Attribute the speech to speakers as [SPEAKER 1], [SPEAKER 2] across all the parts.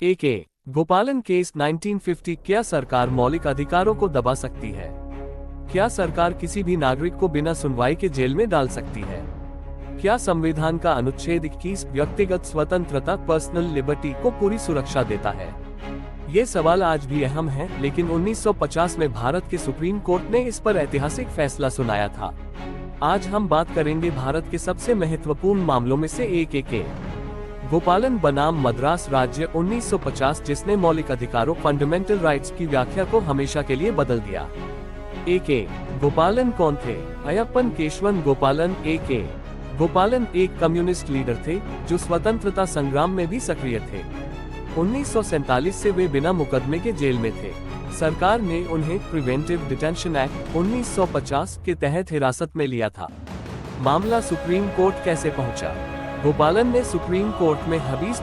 [SPEAKER 1] AK गोपालन case 1950। क्या सरकार मौलिक अधिकारों को दबा सकती है? क्या सरकार किसी भी नागरिक को बिना सुनवाई के जेल में डाल सकती है? क्या संविधान का अनुच्छेद 21 व्यक्तिगत स्वतंत्रता पर्सनल लिबर्टी को पूरी सुरक्षा देता है? ये सवाल आज भी अहम है, लेकिन 1950 में भारत के सुप्रीम कोर्ट ने इस पर ऐतिहासिक फैसला सुनाया था। आज हम बात करेंगे भारत के सबसे महत्वपूर्ण मामलों में से एक के गोपालन बनाम मद्रास राज्य 1950, जिसने मौलिक अधिकारों फंडामेंटल राइट्स की व्याख्या को हमेशा के लिए बदल दिया। AK गोपालन कौन थे? अयप्पन केशवन गोपालन। AK गोपालन एक कम्युनिस्ट लीडर थे जो स्वतंत्रता संग्राम में भी सक्रिय थे। 1947 से वे बिना मुकदमे के जेल में थे। सरकार ने उन्हें प्रिवेंटिव डिटेंशन एक्ट 1950 के तहत हिरासत में लिया था। मामला सुप्रीम कोर्ट कैसे पहुंचा? गोपालन ने सुप्रीम कोर्ट में हेबियस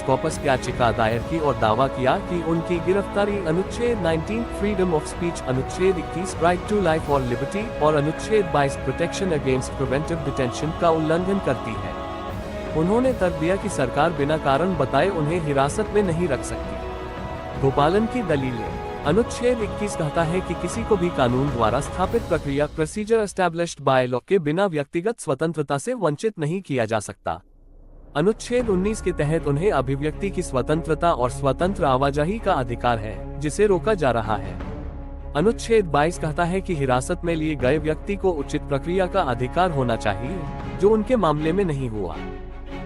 [SPEAKER 1] कॉर्पस याचिका दायर की और दावा किया कि उनकी गिरफ्तारी अनुच्छेद 19 फ्रीडम ऑफ स्पीच, अनुच्छेद 21 राइट टू लाइफ और लिबर्टी और अनुच्छेद 22 प्रोटेक्शन अगेंस्ट प्रिवेंटिव डिटेंशन का उल्लंघन करती है। उन्होंने तर्क दिया कि सरकार बिना कारण बताए उन्हें हिरासत में नहीं रख सकती। गोपालन की दलीलें। अनुच्छेद 21 कहता है कि किसी को भी कानून द्वारा स्थापित प्रक्रिया प्रोसीजर एस्टैब्लिश्ड बाय लॉ के बिना व्यक्तिगत स्वतंत्रता से वंचित नहीं किया जा सकता। अनुच्छेद 19 के तहत उन्हें अभिव्यक्ति की स्वतंत्रता और स्वतंत्र आवाजाही का अधिकार है, जिसे रोका जा रहा है। अनुच्छेद 22 कहता है कि हिरासत में लिए गए व्यक्ति को उचित प्रक्रिया का अधिकार होना चाहिए, जो उनके मामले में नहीं हुआ।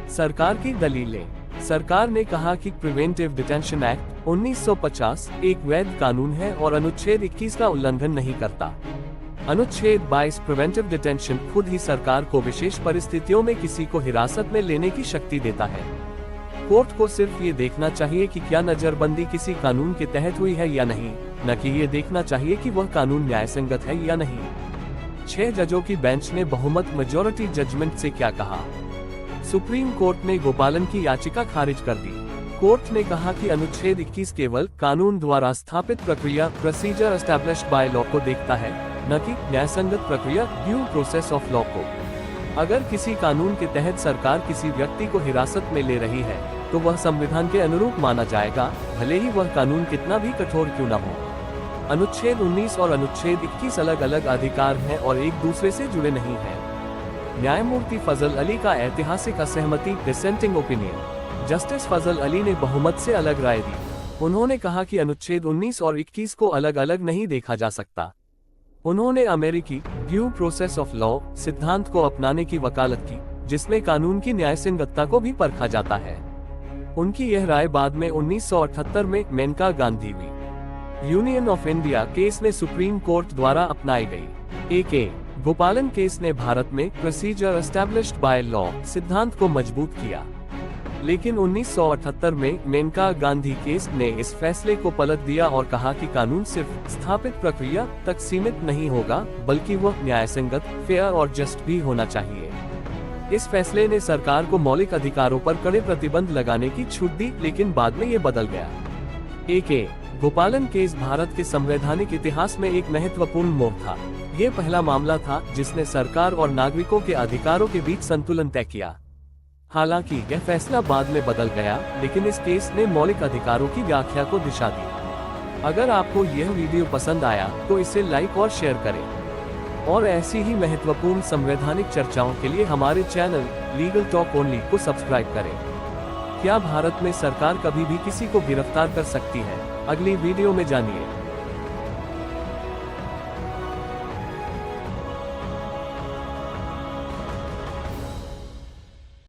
[SPEAKER 1] सरकार की दलीलें। सरकार ने कहा कि प्रिवेंटिव डिटेंशन एक्ट 1950 एक वैध कानून है और अनुच्छेद 21 का उल्लंघन नहीं करता। अनुच्छेद 22 प्रिवेंटिव डिटेंशन खुद ही सरकार को विशेष परिस्थितियों में किसी को हिरासत में लेने की शक्ति देता है। कोर्ट को सिर्फ ये देखना चाहिए कि क्या नजरबंदी किसी कानून के तहत हुई है या नहीं, न कि ये देखना चाहिए कि वह कानून न्यायसंगत है या नहीं। 6 जजों की बेंच ने बहुमत मेजॉरिटी जजमेंट से क्या कहा? सुप्रीम कोर्ट ने गोपालन की याचिका खारिज कर दी। कोर्ट ने कहा कि अनुच्छेद 21 केवल कानून द्वारा स्थापित प्रक्रिया प्रोसीजर एस्टैब्लिश्ड बाय लॉ को देखता है, न कि न्यायसंगत प्रक्रिया ड्यू प्रोसेस ऑफ लॉ को। अगर किसी कानून के तहत सरकार किसी व्यक्ति को हिरासत में ले रही है, तो वह संविधान के अनुरूप माना जाएगा, भले ही वह कानून कितना भी कठोर क्यों न हो। अनुच्छेद 19 और अनुच्छेद 21 अलग अलग अधिकार हैं और एक दूसरे से जुड़े नहीं हैं। न्यायमूर्ति फजल अली का ऐतिहासिक असहमति डिसेंटिंग ओपिनियन। जस्टिस फजल अली ने बहुमत से अलग राय दी। उन्होंने कहा कि अनुच्छेद 19 और 21 को अलग अलग नहीं देखा जा सकता। उन्होंने अमेरिकी ड्यू प्रोसेस ऑफ लॉ सिद्धांत को अपनाने की वकालत की, जिसमें कानून की न्यायसंगतता को भी परखा जाता है। उनकी यह राय बाद में 1978 में Maneka Gandhi v Union of India case में सुप्रीम कोर्ट द्वारा अपनाई गई। AK गोपालन केस ने भारत में प्रोसीजर एस्टैब्लिश्ड बाय लॉ सिद्धांत को मजबूत किया, लेकिन 1978 में मेनका गांधी केस ने इस फैसले को पलट दिया और कहा कि कानून सिर्फ स्थापित प्रक्रिया तक सीमित नहीं होगा, बल्कि वह न्यायसंगत, फेयर और जस्ट भी होना चाहिए। इस फैसले ने सरकार को मौलिक अधिकारों पर कड़े प्रतिबंध लगाने की छूट दी, लेकिन बाद में ये बदल गया। AK गोपालन केस भारत के संवैधानिक इतिहास में एक महत्वपूर्ण मोड़ था। ये पहला मामला था जिसने सरकार और नागरिकों के अधिकारों के बीच संतुलन तय किया। हालांकि यह फैसला बाद में बदल गया, लेकिन इस केस ने मौलिक अधिकारों की व्याख्या को दिशा दी। अगर आपको यह वीडियो पसंद आया तो इसे लाइक और शेयर करें, और ऐसी ही महत्वपूर्ण संवैधानिक चर्चाओं के लिए हमारे चैनल लीगल टॉक ओनली को सब्सक्राइब करें। क्या भारत में सरकार कभी भी किसी को गिरफ्तार कर सकती है? अगली वीडियो में जानिए।